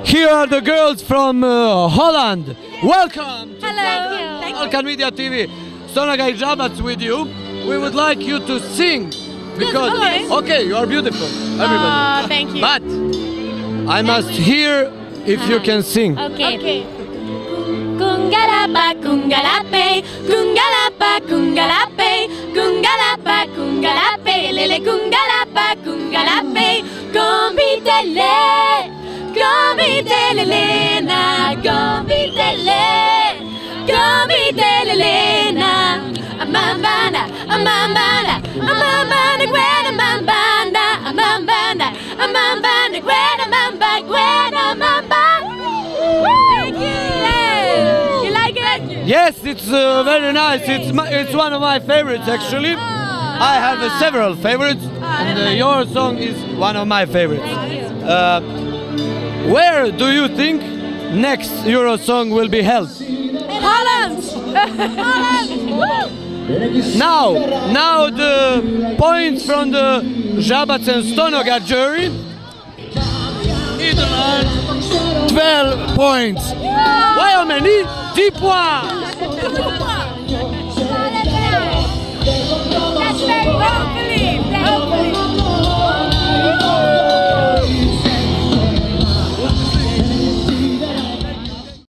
Here are the girls from Holland. Welcome to Hello. Balkan Media TV. Stonoga and Zabac with you. We would like you to sing because okay, you are beautiful, everybody. Thank you. But I must hear if you can sing. Okay. Kungalapa, kungalape, kungalapa, kungalape, kungalapa, kungalape, lele kungalapa, kungalape, gombitele, gombitele, na, gombitele, gombitele, na, amambana, amambana, amambana, gwena, amambana, amambana, amambana, gwena, amambana, gwena, amambana. Thank you. You like it? Yes, it's very nice. It's one of my favorites actually. I have several favorites, and your song is one of my favorites. Where do you think next Euro song will be held? Holland. Holland. Now the points from the Zabac and Stonoga jury. Netherlands, 12 points. Wyoming, 10 points.